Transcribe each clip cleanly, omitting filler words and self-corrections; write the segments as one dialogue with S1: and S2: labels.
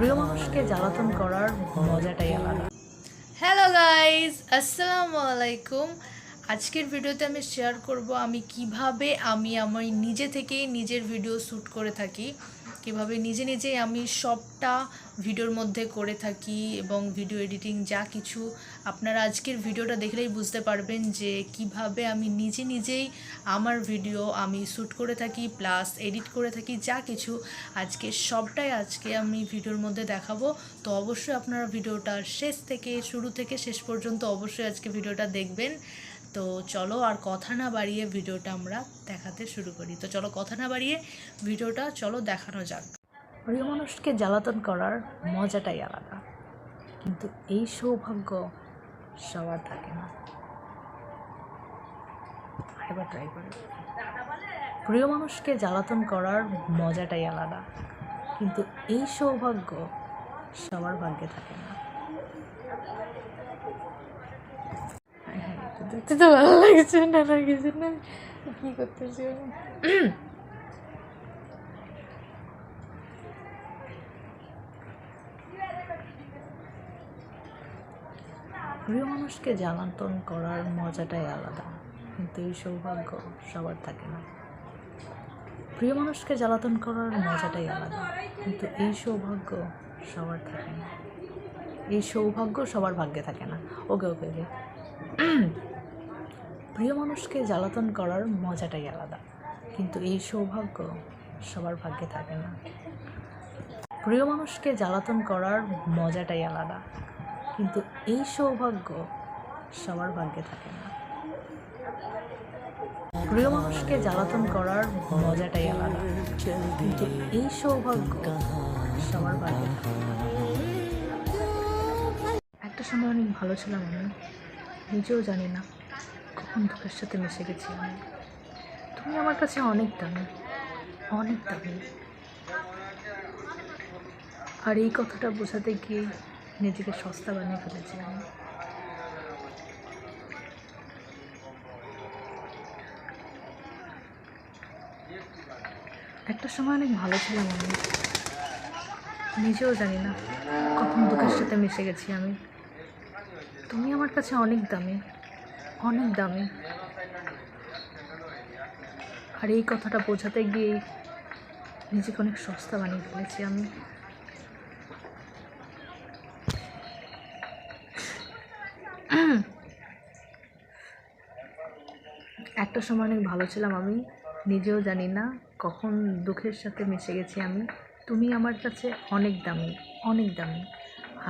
S1: প্রিয় মানুষকে জ্বালাতন করার মজাটাই আলাদা।
S2: হ্যালো গাইজ, আসসালামু আলাইকুম। আজকের ভিডিওতে আমি শেয়ার করব আমি কিভাবে আমার নিজে থেকেই নিজের ভিডিও শ্যুট করে থাকি, কিভাবে নিজেই আমি সবটা ভিডিওর মধ্যে করে থাকি এবং ভিডিও এডিটিং যা কিছু আপনারা আজকের ভিডিওটা দেখলেই বুঝতে পারবেন যে কিভাবে আমি নিজেই আমার ভিডিও আমি শ্যুট করে থাকি প্লাস এডিট করে থাকি যা কিছু সবটাই আজকে আমি ভিডিওর মধ্যে দেখাবো। তো অবশ্যই আপনারা ভিডিওটা শুরু থেকে শেষ পর্যন্ত অবশ্যই আজকে ভিডিওটা দেখবেন। তো চলো আর কথা না বাড়িয়ে ভিডিওটা আমরা দেখাতে শুরু করি। তো চলো কথা না বাড়িয়ে ভিডিওটা দেখানো যাক।
S1: প্রিয় মানুষকে জ্বালাতন করার মজাটাই আলাদা, কিন্তু এই সৌভাগ্য সবার থাকে না। এবার ট্রাই করি। প্রিয় মানুষকে জ্বালাতন করার মজাটাই আলাদা, কিন্তু এই সৌভাগ্য সবার ভাগ্যে থাকে না। দেখতে তো ভালো লাগছে না, কিছু না, কি করতেছি প্রিয় মানুষকে জ্বালাতন করার মজাটাই আলাদা, কিন্তু এই সৌভাগ্য সবার থাকে না। প্রিয় মানুষকে জ্বালাতন করার মজাটাই আলাদা, কিন্তু এই সৌভাগ্য সবার থাকে না। এই সৌভাগ্য সবার ভাগ্যে থাকে না। ওকে ওকে ওকে প্রিয় মানুষকে জ্বালাতন করার মজাটাই আলাদা, কিন্তু এই সৌভাগ্য সবার ভাগ্যে থাকে না। প্রিয় মানুষকে জ্বালাতন করার মজাটাই আলাদা, কিন্তু এই সৌভাগ্য সবার ভাগ্যে থাকে না। প্রিয় মানুষকে জ্বালাতন করার মজাটাই আলাদা, কিন্তু এই সৌভাগ্য সবার ভাগ্যে থাকে না। একটা সময় অনেক ভালো ছিলাম আমি, নিজেও জানি না কখন দুঃখের সাথে মিশে গেছি আমি। তুমি আমার কাছে অনেক দামি, অনেক দামি। আর এই কথাটা বোঝাতে গিয়ে নিজেকে সস্তা বানিয়ে ফেলেছি আমি। একটা সময় অনেক ভালো ছিলাম আমি, নিজেও জানি না কখন দুঃখের সাথে মিশে গেছি আমি। তুমি আমার কাছে অনেক দামি, অনেক দামি। আর এই কথাটা বোঝাতে গিয়ে নিজেকে অনেক সস্তা বানিয়ে ফেলেছি আমি। একটা সময় অনেক ভালো ছিলাম আমি, নিজেও জানি না কখন দুঃখের সাথে মিশে গেছি আমি। তুমি আমার কাছে অনেক দামি, অনেক দামি।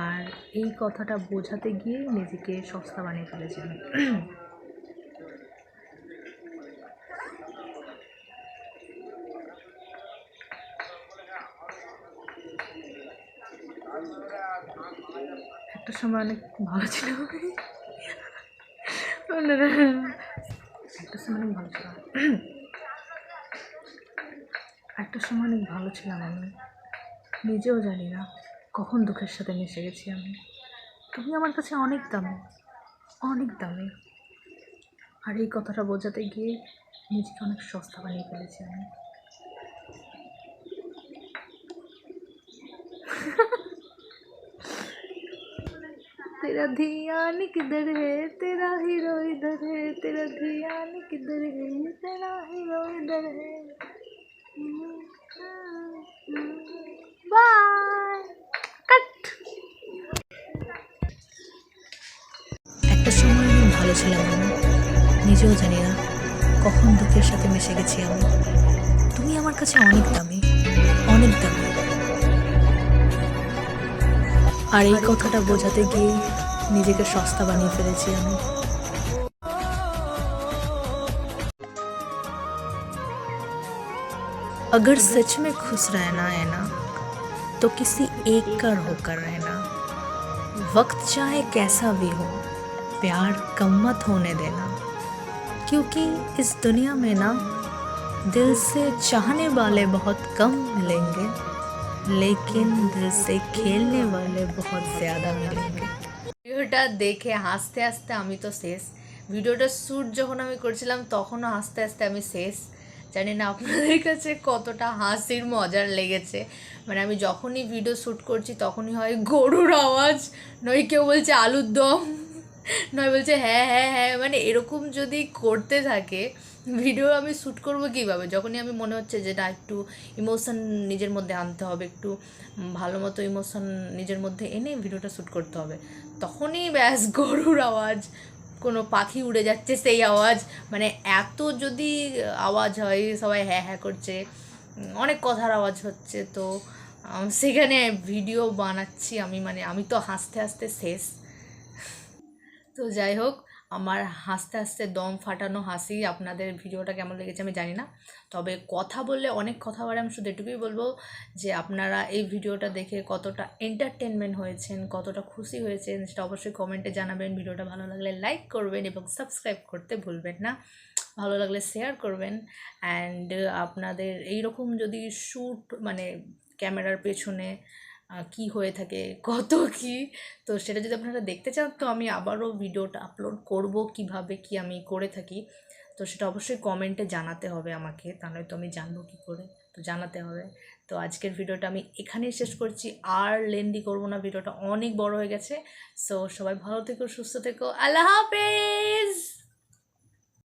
S1: আর এই কথাটা বোঝাতে গিয়ে নিজেকে সস্তা বানিয়ে ফেলেছি আমি। একটা সময় অনেক ভালো ছিল একটা সময় অনেক ভালো ছিলাম একটা সময় অনেক ভালো ছিলাম আমি, নিজেও জানি না কখন দুঃখের সাথে মিশে গেছি আমি। তুমি আমার কাছে অনেক দামি, অনেক দামি। আর এই কথাটা বোঝাতে গিয়ে নিজেকে অনেক সস্তা বানিয়ে ফেলেছি আমি। तेरा ध्यान किधर है, तेरा हीरो इधर है, तेरा ध्यान किधर है, तेरा हीरो इधर है। बाय কাট। একটা সময় আমি ভালো ছিলাম আমি, নিজেও জানি না কখন দুঃখের সাথে মিশে গেছি আমি। তুমি আমার কাছে অনেক দামি, অনেক দামি। আর এই কথাটা বোঝাতে গিয়ে নিজেকে সস্তা বানিয়ে ফেলেছি আমি। अगर सच में खुश रहना है ना तो किसी एक का होकर रहना। वक्त चाहे कैसा भी हो, प्यार कम मत होने देना। क्योंकि इस दुनिया में ना दिल से चाहने वाले बहुत कम मिलेंगे, लेकिन दिल से खेलने वाले बहुत ज़्यादा मिलेंगे। ভিডিওটা দেখে হাসতে হাসতে আমি তো শেষ। ভিডিওটা শ্যুট যখন আমি করছিলাম তখনও হাসতে হাসতে আমি শেষ।
S2: জানি না আপনাদের কাছে কতটা হাসির মজার লেগেছে। মানে আমি যখনই ভিডিও শ্যুট করছি তখনই হয় গরুর আওয়াজ, নয় কেউ বলছে আলুর দম, নয় বলছে হ্যাঁ হ্যাঁ হ্যাঁ, মানে এরকম যদি করতে থাকে ভিডিও আমি শ্যুট করবো কীভাবে? যখনই আমি মনে হচ্ছে যে না একটু ইমোশন নিজের মধ্যে আনতে হবে, একটু ভালো মতো ইমোশন নিজের মধ্যে এনে ভিডিওটা শ্যুট করতে হবে, তখনই ব্যাস গরুর আওয়াজ, কোনো পাখি উড়ে যাচ্ছে সেই আওয়াজ, মানে এত যদি আওয়াজ হয়, সবাই হ্যাঁ হ্যাঁ করছে, অনেক কথার আওয়াজ হচ্ছে, তো সেখানে ভিডিও বানাচ্ছি আমি, মানে আমি তো হাসতে হাসতে শেষ। তো যাই হোক, আমার হাসতে হাসতে দম ফাটানো হাসি, আপনাদের ভিডিওটা কেমন লেগেছে আমি জানি না, তবে কথা বললে অনেক কথা বলে, আমি শুধু এটুকুই বলবো যে আপনারা এই ভিডিওটা দেখে কতটা এন্টারটেনমেন্ট হয়েছেন, কতটা খুশি হয়েছেন সেটা অবশ্যই কমেন্টে জানাবেন। ভিডিওটা ভালো লাগলে লাইক করবেন এবং সাবস্ক্রাইব করতে ভুলবেন না, ভালো লাগলে শেয়ার করবেন। অ্যান্ড আপনাদের এইরকম যদি শ্যুট মানে ক্যামেরার পেছনে কি হয়ে থাকে, কত কি, তো সেটা যদি আপনারা দেখতে চান তো আমি আবারও ভিডিওটা আপলোড করব, কিভাবে কি আমি করে থাকি, তো সেটা অবশ্যই কমেন্টে জানাতে হবে আমাকে, তা নয়তো আমি জানবো কী করে, তো জানাতে হবে। তো আজকের ভিডিওটা আমি এখানেই শেষ করছি, আর লেন্দি করব না, ভিডিওটা অনেক বড় হয়ে গেছে। সো সবাই ভালো থেকো, সুস্থ থেকো, আল্লাহ হাফেজ।